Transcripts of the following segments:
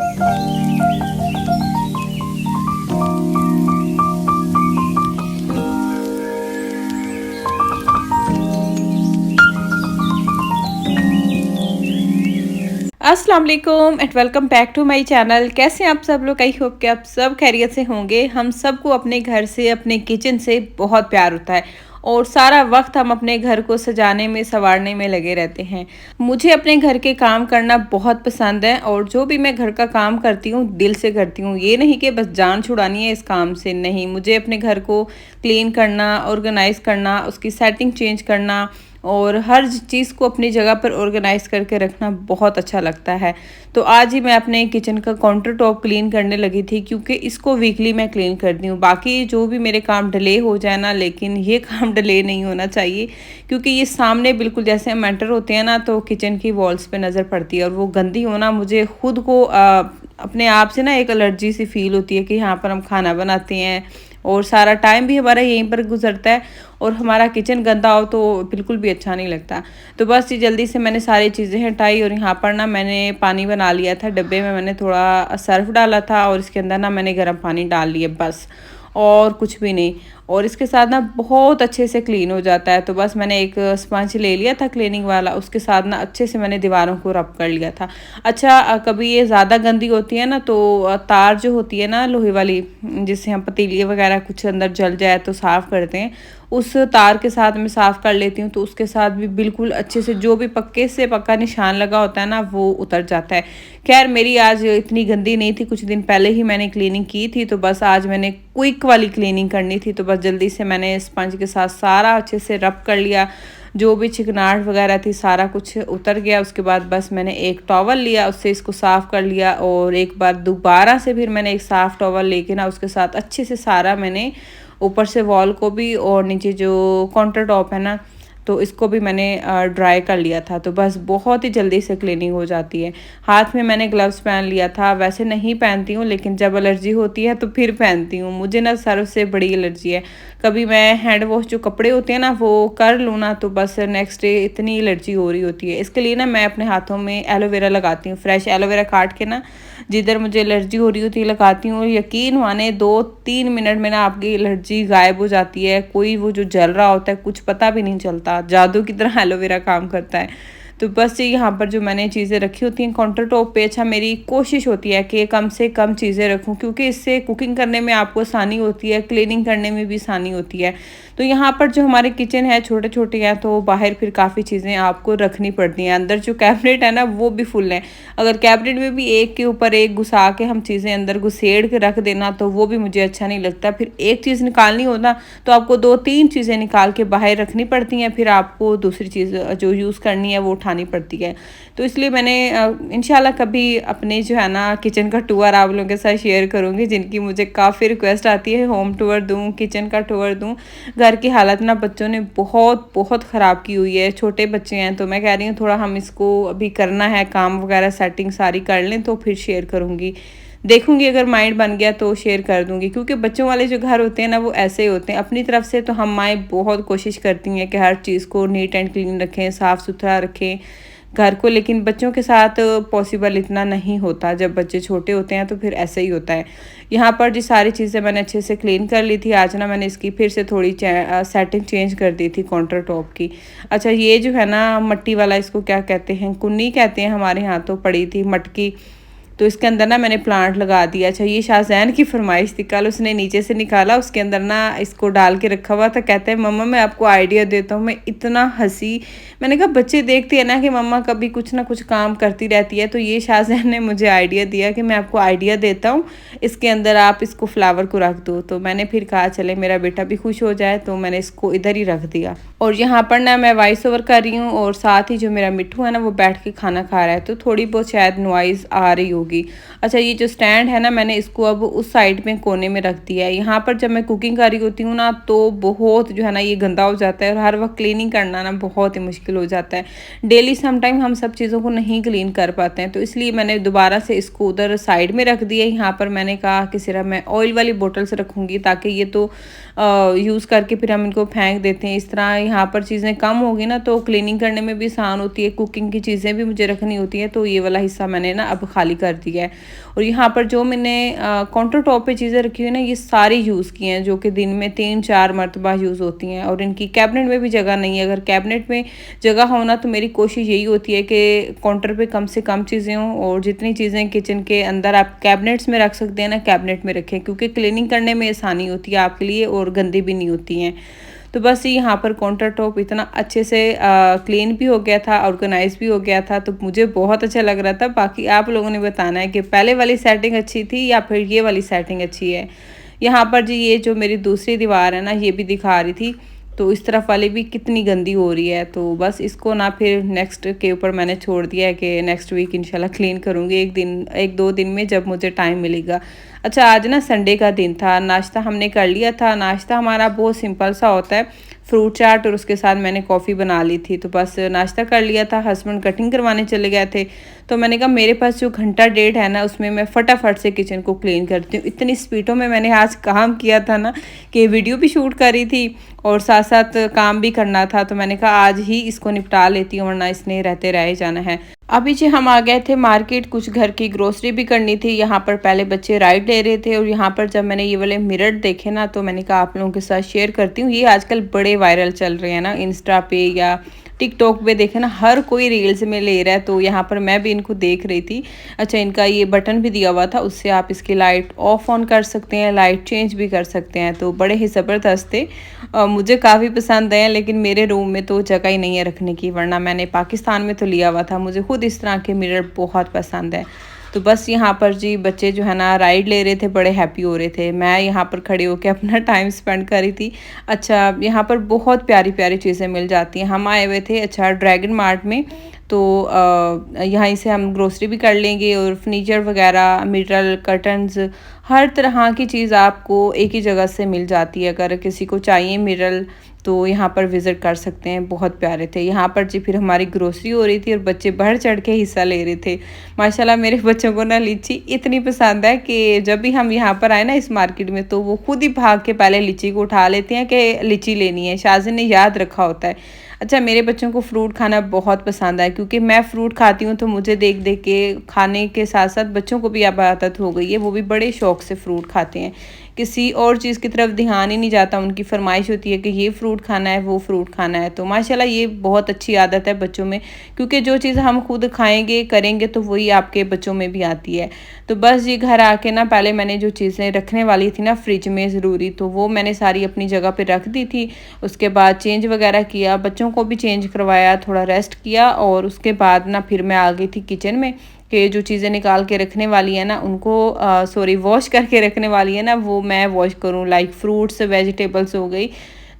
अस्सलाम वालेकुम and welcome back to my channel. कैसे हैं आप सब लोग? आई होप कि आप सब खैरियत से होंगे। हम सबको अपने घर से, अपने किचन से बहुत प्यार होता है और सारा वक्त हम अपने घर को सजाने में, संवारने में लगे रहते हैं। मुझे अपने घर के काम करना बहुत पसंद है और जो भी मैं घर का काम करती हूँ दिल से करती हूँ। ये नहीं कि बस जान छुड़ानी है इस काम से, नहीं। मुझे अपने घर को क्लीन करना, ऑर्गेनाइज करना, उसकी सेटिंग चेंज करना और हर चीज़ को अपनी जगह पर ऑर्गेनाइज करके रखना बहुत अच्छा लगता है। तो आज ही मैं अपने किचन का काउंटर टॉप क्लीन करने लगी थी, क्योंकि इसको वीकली मैं क्लीन करती हूँ। बाकी जो भी मेरे काम डिले हो जाए ना, लेकिन ये काम डिले नहीं होना चाहिए, क्योंकि ये सामने बिल्कुल जैसे हम एंटर होते हैं ना, तो किचन की वॉल्स पे नज़र पड़ती है और वो गंदी होना मुझे खुद को अपने आप से ना एक एलर्जी सी फील होती है कि यहाँ पर हम खाना बनाते हैं और सारा टाइम भी हमारा यहीं पर गुजरता है और हमारा किचन गंदा हो तो बिल्कुल भी अच्छा नहीं लगता। तो बस ये जल्दी से मैंने सारी चीज़ें हटाई और यहाँ पर ना मैंने पानी बना लिया था। डब्बे में मैंने थोड़ा सर्फ डाला था और इसके अंदर ना मैंने गर्म पानी डाल लिया, बस और कुछ भी नहीं। और इसके साथ ना बहुत अच्छे से क्लीन हो जाता है। तो बस मैंने एक स्पंज ले लिया था क्लीनिंग वाला, उसके साथ ना अच्छे से मैंने दीवारों को रब कर लिया था। अच्छा, कभी ये ज़्यादा गंदी होती है ना, तो तार जो होती है ना लोहे वाली, जिससे हम पतीली वगैरह कुछ अंदर जल जाए तो साफ़ करते हैं, उस तार के साथ मैं साफ़ कर लेती हूँ। तो उसके साथ भी बिल्कुल अच्छे से जो भी पक्के से पक्का निशान लगा होता है ना, वो उतर जाता है। खैर मेरी आज इतनी गंदी नहीं थी, कुछ दिन पहले ही मैंने क्लीनिंग की थी, तो बस आज मैंने क्विक वाली क्लीनिंग करनी थी। तो बस जल्दी से मैंने स्पंज के साथ सारा अच्छे से रब कर लिया। जो भी चिकनाहट वगैरह थी सारा कुछ उतर गया। उसके बाद बस मैंने एक टॉवल लिया, उससे इसको साफ़ कर लिया और एक बार दोबारा से फिर मैंने एक साफ़ टॉवल लेके ना उसके साथ अच्छे से सारा मैंने ऊपर से वॉल को भी और नीचे जो काउंटर टॉप है ना, तो इसको भी मैंने ड्राई कर लिया था। तो बस बहुत ही जल्दी से क्लीनिंग हो जाती है। हाथ में मैंने ग्लव्स पहन लिया था, वैसे नहीं पहनती हूँ लेकिन जब एलर्जी होती है तो फिर पहनती हूँ। मुझे ना सर्फ से बड़ी एलर्जी है। कभी मैं हैंड वॉश जो कपड़े होते हैं ना वो कर लूँ ना, तो बस नेक्स्ट डे इतनी एलर्जी हो रही होती है। इसके लिए ना मैं अपने हाथों में एलोवेरा लगाती हूँ, फ्रेश एलोवेरा काट के ना जिधर मुझे एलर्जी हो रही होती है लगाती हूँ। यकीन माने 2-3 मिनट में ना आपकी एलर्जी गायब हो जाती है। कोई वो जो जल रहा होता है कुछ पता भी नहीं चलता, जादू की तरह एलोवेरा काम करता है। तो बस ये यहाँ पर जो मैंने चीज़ें रखी होती हैं काउंटर टॉप पे, अच्छा मेरी कोशिश होती है कि कम से कम चीज़ें रखूँ, क्योंकि इससे कुकिंग करने में आपको आसानी होती है, क्लीनिंग करने में भी आसानी होती है। तो यहाँ पर जो हमारे किचन है छोटे छोटे हैं, तो बाहर फिर काफ़ी चीज़ें आपको रखनी पड़ती हैं। अंदर जो कैबिनेट है ना वो भी फुल है। अगर कैबिनेट में भी एक के ऊपर एक घुसा के हम चीज़ें अंदर घुसेड़ के रख देना तो वो भी मुझे अच्छा नहीं लगता। फिर एक चीज़ निकालनी हो ना तो आपको 2-3 चीज़ें निकाल के बाहर रखनी पड़ती हैं, फिर आपको दूसरी चीज़ जो यूज़ करनी है वो उठानी पड़ती है। तो इसलिए मैंने इंशाल्लाह कभी अपने जो है ना किचन का टूर आप लोगों के साथ शेयर करूँगी, जिनकी मुझे काफ़ी रिक्वेस्ट आती है होम टूर दूँ, किचन का टूर दूँ। घर की हालत ना बच्चों ने बहुत बहुत ख़राब की हुई है। छोटे बच्चे हैं तो मैं कह रही हूँ थोड़ा हम इसको अभी करना है, काम वगैरह सेटिंग सारी कर लें तो फिर शेयर करूँगी। देखूंगी अगर माइंड बन गया तो शेयर कर दूंगी, क्योंकि बच्चों वाले जो घर होते हैं ना वो ऐसे ही होते हैं। अपनी तरफ से तो हम माएँ बहुत कोशिश करती हैं कि हर चीज़ को नीट एंड क्लीन रखें, साफ़ सुथरा रखें घर को, लेकिन बच्चों के साथ पॉसिबल इतना नहीं होता। जब बच्चे छोटे होते हैं तो फिर ऐसे ही होता है। यहाँ पर जी सारी चीज़ें मैंने अच्छे से क्लीन कर ली थी। आज ना मैंने इसकी फिर से थोड़ी सेटिंग चेंज कर दी थी काउंटर टॉप की। अच्छा, ये जो है ना मट्टी वाला, इसको क्या कहते हैं, कुन्नी कहते हैं हमारे यहाँ, तो पड़ी थी मटकी, तो इसके अंदर ना मैंने प्लांट लगा दिया। अच्छा, ये शाहजैन की फरमाइश थी, कल उसने नीचे से निकाला, उसके अंदर ना इसको डाल के रखा हुआ था। कहते हैं मम्मा मैं आपको आइडिया देता हूँ। मैं इतना हंसी, मैंने कहा बच्चे देखते हैं ना कि मम्मा कभी कुछ ना कुछ काम करती रहती है, तो ये शाहजैन ने मुझे आइडिया दिया कि मैं आपको आइडिया देता हूँ, इसके अंदर आप इसको फ्लावर को रख दो। तो मैंने फिर कहा चले मेरा बेटा भी खुश हो जाए, तो मैंने इसको इधर ही रख दिया। और यहाँ पर ना मैं वॉइस ओवर कर रही हूँ और साथ ही जो मेरा मिट्ठू है ना वो बैठ के खाना खा रहा है, तो थोड़ी बहुत शायद नॉइज़ आ रही होगी। अच्छा, ये जो स्टैंड है ना मैंने इसको अब उस साइड में कोने में रख दिया है। यहाँ पर जब मैं कुकिंग कर रही होती हूँ ना तो बहुत जो है ना ये गंदा हो जाता है और हर वक्त क्लीनिंग करना ना बहुत ही मुश्किल हो जाता है। डेली समटाइम हम सब चीज़ों को नहीं क्लीन कर पाते हैं, तो इसलिए मैंने दोबारा से इसको उधर साइड में रख दिया। यहाँ पर मैंने कहा कि सिर्फ मैं ऑयल वाली बोतल से रखूँगी, ताकि ये तो यूज़ करके फिर हम इनको फेंक देते हैं। इस तरह यहाँ पर चीज़ें कम होगी ना तो क्लीनिंग करने में भी आसान होती है, कुकिंग की चीज़ें भी मुझे रखनी होती है। तो ये वाला हिस्सा मैंने ना अब खाली कर कर दिया है। और यहाँ पर जो मैंने काउंटर टॉप पे चीज़ें रखी हुई है ना, ये सारी यूज़ की हैं, जो कि दिन में 3-4 मरतबा यूज़ होती हैं। और इनकी कैबिनेट में भी जगह नहीं है। अगर कैबिनेट में जगह हो ना, तो मेरी कोशिश यही होती है कि काउंटर पे कम से कम चीज़ें हों, और जितनी चीज़ें किचन के अंदर आप कैबिनेट्स में रख सकते हैं ना, कैबिनेट में रखें, क्योंकि क्लीनिंग करने में आसानी होती है आपके लिए और गंदी भी नहीं होती हैं। तो बस यहाँ पर काउंटर टॉप इतना अच्छे से क्लीन भी हो गया था, ऑर्गेनाइज भी हो गया था, तो मुझे बहुत अच्छा लग रहा था। बाकी आप लोगों ने बताना है कि पहले वाली सेटिंग अच्छी थी या फिर ये वाली सेटिंग अच्छी है। यहाँ पर जी ये जो मेरी दूसरी दीवार है ना, ये भी दिखा रही थी, तो इस तरफ वाली भी कितनी गंदी हो रही है। तो बस इसको ना फिर नेक्स्ट के ऊपर मैंने छोड़ दिया है कि नेक्स्ट वीक इंशाल्लाह क्लीन करूँगी, 1-2 दिन में जब मुझे टाइम मिलेगा। अच्छा, आज ना संडे का दिन था, नाश्ता हमने कर लिया था। नाश्ता हमारा बहुत सिंपल सा होता है, फ्रूट चाट और उसके साथ मैंने कॉफ़ी बना ली थी। तो बस नाश्ता कर लिया था, हस्बैंड कटिंग करवाने चले गए थे, तो मैंने कहा मेरे पास जो घंटा डेढ़ है ना, उसमें मैं फटाफट से किचन को क्लीन करती हूँ। इतनी स्पीडों में मैंने आज काम किया था ना कि वीडियो भी शूट करी थी और साथ साथ काम भी करना था, तो मैंने कहा आज ही इसको निपटा लेती हूँ, वरना इसने रहते रह जाना है। अभी जी हम आ गए थे मार्केट, कुछ घर की ग्रोसरी भी करनी थी। यहाँ पर पहले बच्चे राइड ले रहे थे, और यहाँ पर जब मैंने ये वाले मिरर देखे ना, तो मैंने कहा आप लोगों के साथ शेयर करती हूँ। ये आजकल बड़े वायरल चल रहे हैं ना, इंस्टा पे या टिकटॉक पे देखे ना, हर कोई रील्स में ले रहा है। तो यहाँ पर मैं भी इनको देख रही थी। अच्छा, इनका ये बटन भी दिया हुआ था, उससे आप इसकी लाइट ऑफ ऑन कर सकते हैं, लाइट चेंज भी कर सकते हैं। तो बड़े ही ज़बरदस्त थे, मुझे काफ़ी पसंद आए, लेकिन मेरे रूम में तो जगह ही नहीं है रखने की, वरना मैंने पाकिस्तान में तो लिया हुआ था। मुझे खुद इस तरह के मिरर बहुत पसंद है। तो बस यहाँ पर जी बच्चे जो है ना राइड ले रहे थे, बड़े हैप्पी हो रहे थे। मैं यहाँ पर खड़े होकर अपना टाइम स्पेंड कर रही थी। अच्छा, यहाँ पर बहुत प्यारी प्यारी चीज़ें मिल जाती हैं। हम आए हुए थे अच्छा ड्रैगन मार्ट में, तो यहाँ से हम ग्रोसरी भी कर लेंगे, और फर्नीचर वगैरह, मिरर, कर्टन्स, हर तरह की चीज़ आपको एक ही जगह से मिल जाती है। अगर किसी को चाहिए मिरर, तो यहाँ पर विज़िट कर सकते हैं। बहुत प्यारे थे। यहाँ पर जी फिर हमारी ग्रोसरी हो रही थी और बच्चे बढ़ चढ़ के हिस्सा ले रहे थे। माशाल्लाह मेरे बच्चों को ना लीची इतनी पसंद है कि जब भी हम यहाँ पर आए ना इस मार्केट में, तो वो खुद ही भाग के पहले लीची को उठा लेते हैं कि लीची लेनी है। शाज़िन ने याद रखा होता है। अच्छा, मेरे बच्चों को फ्रूट खाना बहुत पसंद है, क्योंकि मैं फ्रूट खाती हूँ, तो मुझे देख देख के खाने के साथ साथ बच्चों को भी अब आदत हो गई है। वो भी बड़े शौक से फ्रूट खाते हैं, किसी और चीज़ की तरफ ध्यान ही नहीं जाता। उनकी फरमाइश होती है कि ये फ्रूट खाना है, वो फ्रूट खाना है। तो माशाल्लाह ये बहुत अच्छी आदत है बच्चों में, क्योंकि जो चीज़ हम खुद खाएंगे करेंगे तो वही आपके बच्चों में भी आती है। तो बस ये घर आके ना पहले मैंने जो चीज़ें रखने वाली थी ना फ्रिज में ज़रूरी, तो वो मैंने सारी अपनी जगह पे रख दी थी। उसके बाद चेंज वगैरह किया, बच्चों को भी चेंज करवाया, थोड़ा रेस्ट किया, और उसके बाद ना फिर मैं आ गई थी किचन में कि जो चीज़ें निकाल के रखने वाली है ना उनको सॉरी वॉश करके रखने वाली है ना, वो मैं वॉश करूँ। लाइक फ्रूट्स, वेजिटेबल्स हो गई,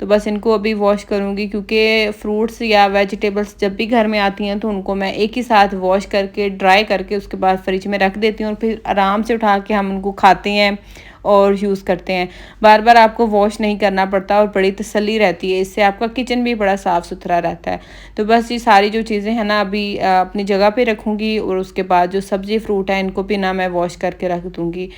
तो बस इनको अभी वॉश करूँगी, क्योंकि फ्रूट्स या वेजिटेबल्स जब भी घर में आती हैं तो उनको मैं एक ही साथ वॉश करके ड्राई करके उसके बाद फ्रिज में रख देती हूँ, और फिर आराम से उठा के हम उनको खाते हैं और यूज़ करते हैं। बार बार आपको वॉश नहीं करना पड़ता और बड़ी तसल्ली रहती है, इससे आपका किचन भी बड़ा साफ़ सुथरा रहता है। तो बस ये सारी जो चीज़ें हैं ना अभी अपनी जगह पे रखूँगी, और उसके बाद जो सब्ज़ी फ्रूट है इनको भी ना मैं वॉश करके रख दूँगी।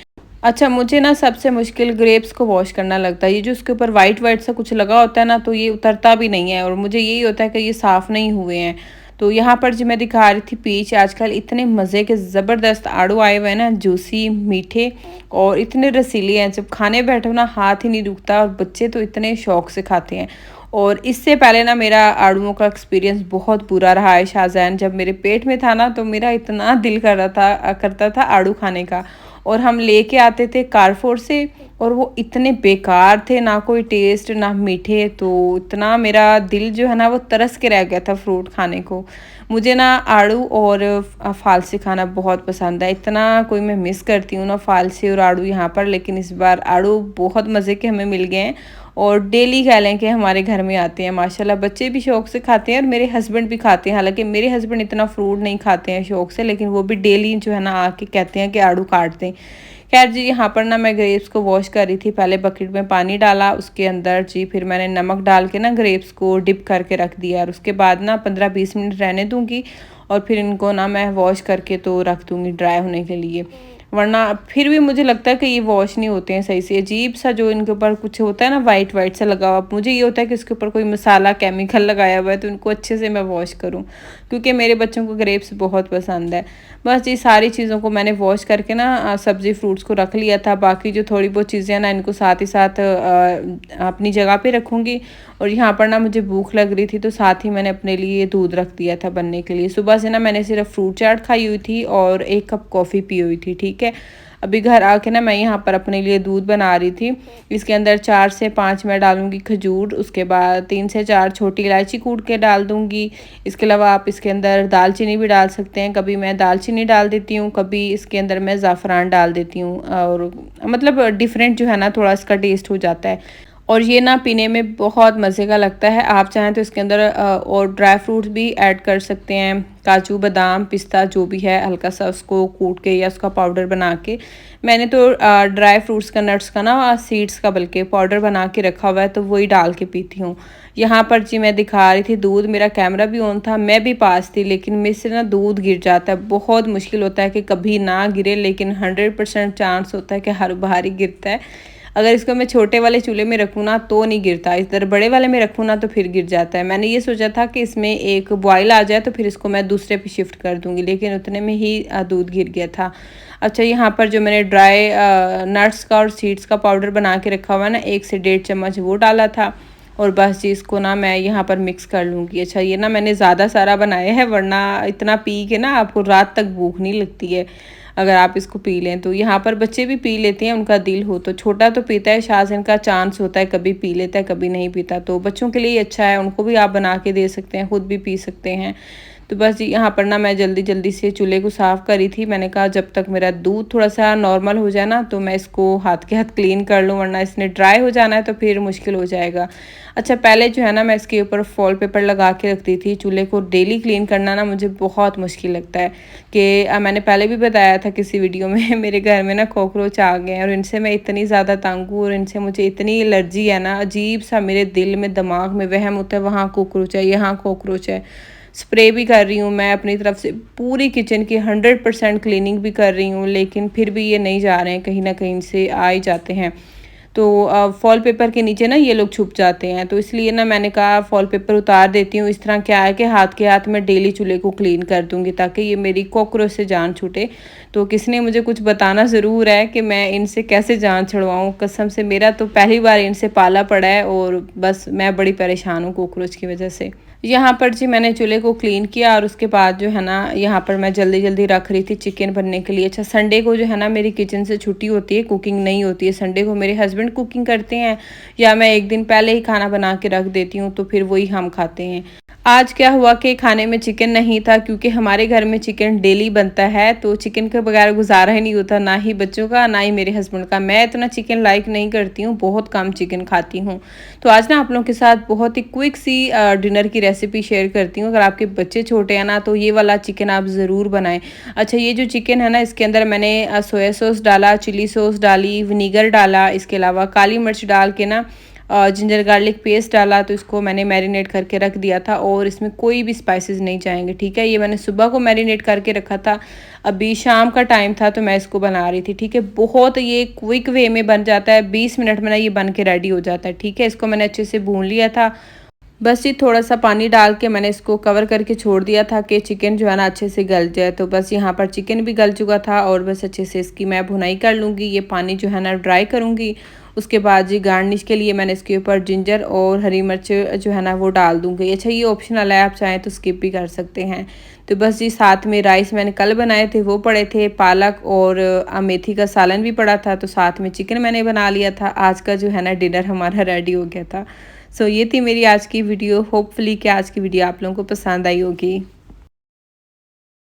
अच्छा, मुझे ना सबसे मुश्किल ग्रेप्स को वॉश करना लगता है। ये जो उसके ऊपर वाइट वाइट सा कुछ लगा होता है ना, तो ये उतरता भी नहीं है, और मुझे यही होता है कि ये साफ़ नहीं हुए हैं। तो यहाँ पर जो मैं दिखा रही थी पीच, आजकल इतने मज़े के ज़बरदस्त आड़ू आए हुए हैं ना, जूसी, मीठे और इतने रसीले हैं, जब खाने बैठो ना हाथ ही नहीं रुकता, और बच्चे तो इतने शौक से खाते हैं। और इससे पहले ना मेरा आड़ूओं का एक्सपीरियंस बहुत बुरा रहा है शाहज़ैन। जब मेरे पेट में था ना, तो मेरा इतना दिल करता था आड़ू खाने का, और हम लेके आते थे कारफोर से, और वो इतने बेकार थे, ना कोई टेस्ट ना मीठे। तो इतना मेरा दिल जो है ना वो तरस के रह गया था फ्रूट खाने को। मुझे ना आड़ू और फालसी खाना बहुत पसंद है, इतना कोई मैं मिस करती हूँ ना फालसी और आड़ू यहाँ पर। लेकिन इस बार आड़ू बहुत मज़े के हमें मिल गए हैं, और डेली कह लें कि हमारे घर में आते हैं। माशाल्लाह बच्चे भी शौक से खाते हैं और मेरे हस्बैंड भी खाते हैं। हालांकि मेरे हस्बैंड इतना फ्रूट नहीं खाते हैं शौक से, लेकिन वो भी डेली जो है ना आके कहते हैं कि आड़ू काट दें, खैर जी, यहाँ पर ना मैं ग्रेप्स को वॉश कर रही थी। पहले बकेट में पानी डाला, उसके अंदर जी फिर मैंने नमक डाल के ना ग्रेप्स को डिप करके रख दिया, और उसके बाद ना 15-20 मिनट रहने दूँगी और फिर इनको ना मैं वॉश करके तो रख दूँगी ड्राई होने के लिए। वरना फिर भी मुझे लगता है कि ये वॉश नहीं होते हैं सही से। अजीब सा जो इनके ऊपर कुछ होता है ना, वाइट वाइट सा लगा हुआ, मुझे ये होता है कि इसके ऊपर कोई मसाला केमिकल लगाया हुआ है, तो इनको अच्छे से मैं वॉश करूँ, क्योंकि मेरे बच्चों को ग्रेप्स बहुत पसंद है। बस ये सारी चीज़ों को मैंने वॉश करके ना सब्ज़ी फ्रूट्स को रख लिया था। बाकी जो थोड़ी बहुत चीज़ें हैं ना, इनको साथ ही साथ अपनी जगह पे रखूँगी। और यहाँ पर ना मुझे भूख लग रही थी, तो साथ ही मैंने अपने लिए दूध रख दिया था बनने के लिए। सुबह से ना मैंने सिर्फ फ्रूट चाट खाई हुई थी और 1 कप कॉफ़ी पी हुई थी, ठीक है। अभी घर आके ना मैं यहाँ पर अपने लिए दूध बना रही थी। इसके अंदर 4 से 5 मैं डालूँगी खजूर, उसके बाद 3 से 4 छोटी इलायची कूट के डाल दूँगी। इसके अलावा आप इसके अंदर दालचीनी भी डाल सकते हैं। कभी मैं दालचीनी डाल देती हूँ, कभी इसके अंदर मैं ज़ाफ़रान डाल देती हूँ, और मतलब डिफरेंट जो है ना, थोड़ा इसका टेस्ट हो जाता है। और ये ना पीने में बहुत मज़े का लगता है। आप चाहें तो इसके अंदर और ड्राई फ्रूट्स भी ऐड कर सकते हैं, काजू बादाम पिस्ता जो भी है, हल्का सा उसको कूट के या उसका पाउडर बना के। मैंने तो ड्राई फ्रूट्स का, नट्स का ना, सीड्स का बल्कि पाउडर बना के रखा हुआ है, तो वही डाल के पीती हूँ। यहाँ पर जी मैं दिखा रही थी दूध, मेरा कैमरा भी ऑन था, मैं भी पास थी, लेकिन मेरे से ना दूध गिर जाता है। बहुत मुश्किल होता है कि कभी ना गिरे, लेकिन 100% चांस होता है कि हर बार ही गिरता है। अगर इसको मैं छोटे वाले चूल्हे में रखूँ ना तो नहीं गिरता, इधर बड़े वाले में रखूँ ना तो फिर गिर जाता है। मैंने ये सोचा था कि इसमें एक बॉयल आ जाए तो फिर इसको मैं दूसरे पे शिफ्ट कर दूँगी, लेकिन उतने में ही दूध गिर गया था। अच्छा, यहाँ पर जो मैंने ड्राई नट्स का और सीड्स का पाउडर बना के रखा हुआ है ना, 1 से 1.5 चम्मच वो डाला था, और बस जी इसको ना मैं यहाँ पर मिक्स कर लूँगी। अच्छा, ये ना मैंने ज़्यादा सारा बनाया है, वरना इतना पी के ना आपको रात तक भूख नहीं लगती है अगर आप इसको पी लें तो। यहाँ पर बच्चे भी पी लेते हैं, उनका दिल हो तो। छोटा तो पीता है, शाज़न का चांस होता है कभी पी लेता है कभी नहीं पीता, तो बच्चों के लिए अच्छा है, उनको भी आप बना के दे सकते हैं, खुद भी पी सकते हैं। तो बस यहाँ पर ना मैं जल्दी जल्दी से चूल्हे को साफ़ करी थी। मैंने कहा जब तक मेरा दूध थोड़ा सा नॉर्मल हो जाए ना, तो मैं इसको हाथ के हाथ क्लीन कर लूँ, वरना इसने ड्राई हो जाना है तो फिर मुश्किल हो जाएगा। अच्छा, पहले जो है ना मैं इसके ऊपर फॉल पेपर लगा के रखती थी। चूल्हे को डेली क्लीन करना ना मुझे बहुत मुश्किल लगता है, कि मैंने पहले भी बताया था किसी वीडियो में मेरे घर में ना कॉकरोच आ गए हैं, और इनसे मैं इतनी ज़्यादा तंग हूँ, और इनसे मुझे इतनी एलर्जी है ना, अजीब सा मेरे दिल में दिमाग में वहम होता है, वहाँ कॉकरोच है, यहाँ कॉकरोच है। स्प्रे भी कर रही हूँ मैं अपनी तरफ से, पूरी किचन की 100% क्लीनिंग भी कर रही हूँ, लेकिन फिर भी ये नहीं जा रहे हैं, कहीं ना कहीं से आ ही जाते हैं। तो फॉल पेपर के नीचे ना ये लोग छुप जाते हैं, तो इसलिए ना मैंने कहा फॉल पेपर उतार देती हूँ। इस तरह क्या है कि हाथ के हाथ मैं डेली चूल्हे को क्लीन कर दूँगी, ताकि ये मेरी कॉकरोच से जान छूटे। तो किसी ने मुझे कुछ बताना ज़रूर है कि मैं इनसे कैसे जान छुड़वाऊँ। कसम से मेरा तो पहली बार इनसे पाला पड़ा है, और बस मैं बड़ी परेशान हूँ कॉकरोच की वजह से। यहाँ पर जी मैंने चूल्हे को क्लीन किया, और उसके बाद जो है ना यहाँ पर मैं जल्दी जल्दी रख रही थी चिकन बनने के लिए। अच्छा, संडे को जो है ना मेरी किचन से छुट्टी होती है, कुकिंग नहीं होती है। संडे को मेरे हस्बैंड कुकिंग करते हैं, या मैं एक दिन पहले ही खाना बना के रख देती हूँ, तो फिर वही हम खाते हैं। आज क्या हुआ कि खाने में चिकन नहीं था, क्योंकि हमारे घर में चिकन डेली बनता है, तो चिकन के बगैर गुजारा ही नहीं होता, ना ही बच्चों का ना ही मेरे हस्बैंड का। मैं इतना चिकन लाइक नहीं करती हूँ, बहुत कम चिकन खाती हूँ। तो आज ना आप लोगों के साथ बहुत ही क्विक सी डिनर की रेसिपी शेयर करती हूँ। अगर आपके बच्चे छोटे हैं ना, तो ये वाला चिकन आप ज़रूर बनाएं। अच्छा, ये जो चिकन है ना, इसके अंदर मैंने सोया सॉस डाला, चिली सॉस डाली, विनीगर डाला, इसके अलावा काली मिर्च डाल के ना जिंजर गार्लिक पेस्ट डाला, तो इसको मैंने मैरिनेट करके रख दिया था, और इसमें कोई भी स्पाइसेस नहीं जाएंगे, ठीक है। ये मैंने सुबह को मैरिनेट करके रखा था, अभी शाम का टाइम था तो मैं इसको बना रही थी, ठीक है। बहुत ये क्विक वे में बन जाता है, 20 मिनट में ना ये बन के रेडी हो जाता है, ठीक है। इसको मैंने अच्छे से भून लिया था। बस ये थोड़ा सा पानी डाल के मैंने इसको कवर करके छोड़ दिया था कि चिकन जो है ना अच्छे से गल जाए। तो बस यहाँ पर चिकन भी गल चुका था, और बस अच्छे से इसकी मैं भुनाई कर लूँगी। ये पानी जो है ना ड्राई करूँगी। उसके बाद जी गार्निश के लिए मैंने इसके ऊपर जिंजर और हरी मिर्च जो है ना वो डाल दूँगी। अच्छा, ये ऑप्शनल है, आप चाहें तो स्किप भी कर सकते हैं। तो बस जी साथ में राइस मैंने कल बनाए थे वो पड़े थे, पालक और मेथी का सालन भी पड़ा था, तो साथ में चिकन मैंने बना लिया था। आज का जो है ना डिनर हमारा रेडी हो गया था। सो ये थी मेरी आज की वीडियो। होपफुली कि आज की वीडियो आप लोगों को पसंद आई होगी।